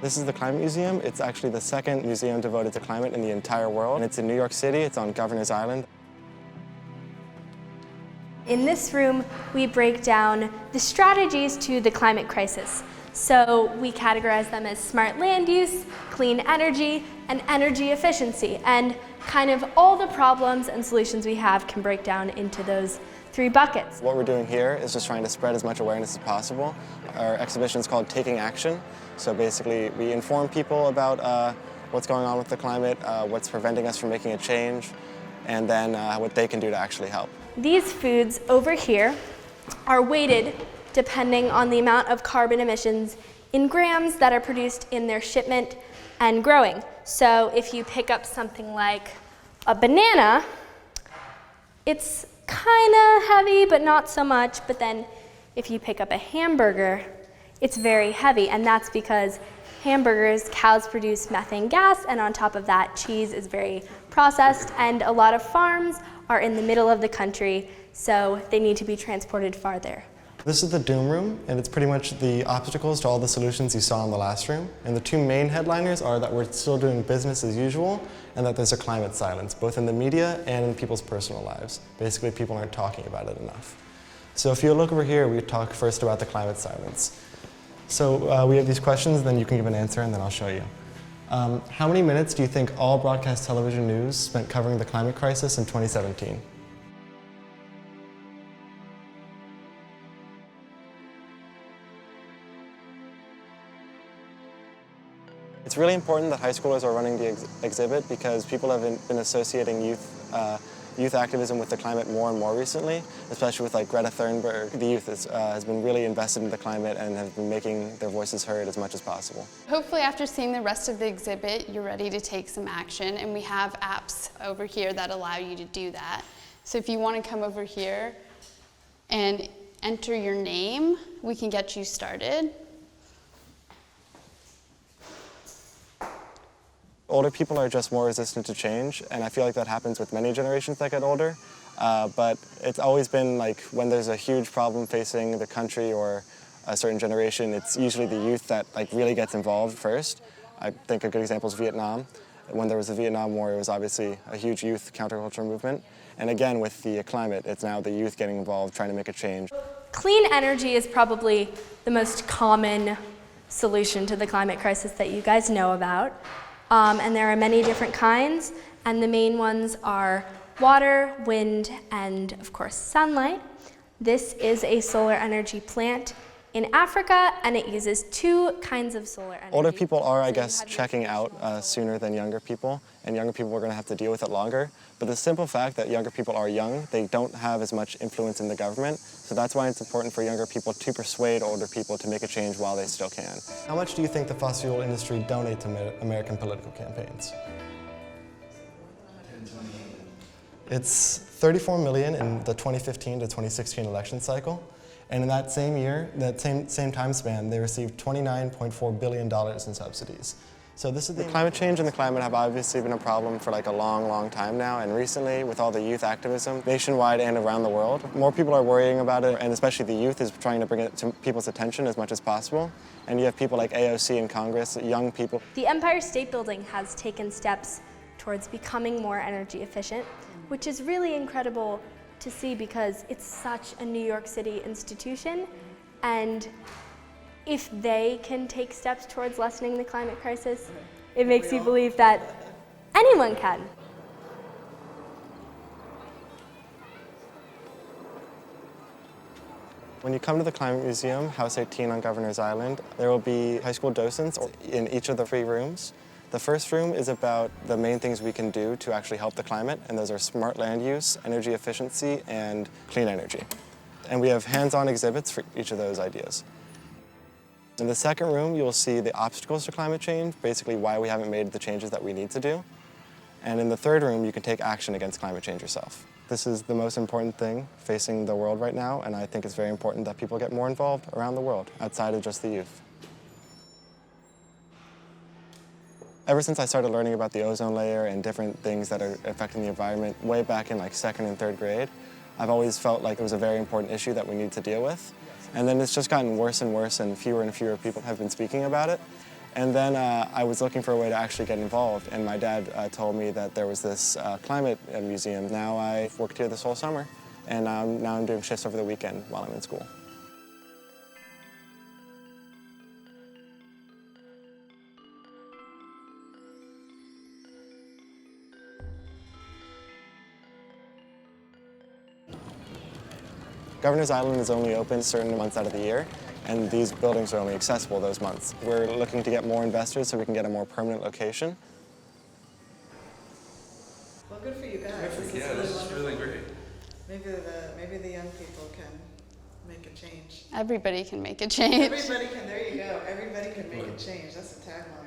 This is the Climate Museum. It's actually the second museum devoted to climate in the entire world. And it's in New York City. It's on Governor's Island. In this room, we break down the strategies to the climate crisis. So we categorize them as smart land use, clean energy, and energy efficiency. And kind of all the problems and solutions we have can break down into those three buckets. What we're doing here is just trying to spread as much awareness as possible. Our exhibition is called Taking Action. So basically, we inform people about what's going on with the climate, what's preventing us from making a change, and then what they can do to actually help. These foods over here are weighted depending on the amount of carbon emissions in grams that are produced in their shipment and growing. So if you pick up something like a banana, it's kind of heavy, but not so much. But then if you pick up a hamburger, it's very heavy, and that's because hamburgers, cows produce methane gas, and on top of that, cheese is very processed, and a lot of farms are in the middle of the country, so they need to be transported farther. This is the Doom Room, and it's pretty much the obstacles to all the solutions you saw in the last room. And the two main headliners are that we're still doing business as usual, and that there's a climate silence, both in the media and in people's personal lives. Basically, people aren't talking about it enough. So if you look over here, we talk first about the climate silence. So we have these questions, then you can give an answer, and then I'll show you. How many minutes do you think all broadcast television news spent covering the climate crisis in 2017? It's really important that high schoolers are running the exhibit because people have been associating youth activism with the climate more and more recently, especially with like Greta Thunberg. The youth has been really invested in the climate and have been making their voices heard as much as possible. Hopefully after seeing the rest of the exhibit, you're ready to take some action, and we have apps over here that allow you to do that. So if you want to come over here and enter your name, we can get you started. Older people are just more resistant to change, and I feel like that happens with many generations that get older. But it's always been like when there's a huge problem facing the country or a certain generation, it's usually the youth that like really gets involved first. I think a good example is Vietnam. When there was the Vietnam War, it was obviously a huge youth counterculture movement. And again, with the climate, it's now the youth getting involved, trying to make a change. Clean energy is probably the most common solution to the climate crisis that you guys know about. And there are many different kinds, and the main ones are water, wind, and of course sunlight. This is a solar energy plant in Africa, and it uses two kinds of solar energy. Older people are, I guess, checking out sooner than younger people, and younger people are going to have to deal with it longer. But the simple fact that younger people are young, they don't have as much influence in the government, so that's why it's important for younger people to persuade older people to make a change while they still can. How much do you think the fossil fuel industry donates to American political campaigns? It's $34 million in the 2015 to 2016 election cycle. And in that same year, that same time span, they received $29.4 billion in subsidies. So this is the climate change and the climate have obviously been a problem for like a long, long time now. And recently, with all the youth activism, nationwide and around the world, more people are worrying about it, and especially the youth is trying to bring it to people's attention as much as possible. And you have people like AOC in Congress, young people. The Empire State Building has taken steps towards becoming more energy efficient, which is really incredible to see because it's such a New York City institution, and if they can take steps towards lessening the climate crisis, it makes you believe that anyone can. When you come to the Climate Museum, House 18 on Governor's Island, there will be high school docents in each of the 3 rooms. The first room is about the main things we can do to actually help the climate, and those are smart land use, energy efficiency, and clean energy. And we have hands-on exhibits for each of those ideas. In the second room, you'll see the obstacles to climate change, basically why we haven't made the changes that we need to do. And in the third room, you can take action against climate change yourself. This is the most important thing facing the world right now, and I think it's very important that people get more involved around the world, outside of just the youth. Ever since I started learning about the ozone layer and different things that are affecting the environment way back in like 2nd and 3rd grade, I've always felt like it was a very important issue that we need to deal with. And then it's just gotten worse and worse, and fewer people have been speaking about it. And then I was looking for a way to actually get involved, and my dad told me that there was this climate museum. Now I've worked here this whole summer, and now I'm doing shifts over the weekend while I'm in school. Governor's Island is only open certain months out of the year, and these buildings are only accessible those months. We're looking to get more investors so we can get a more permanent location. Well, good for you guys. Yeah, this is really great. Maybe the young people can make a change. Everybody can make a change. Everybody can, there you go. Everybody can make a change. That's the tagline.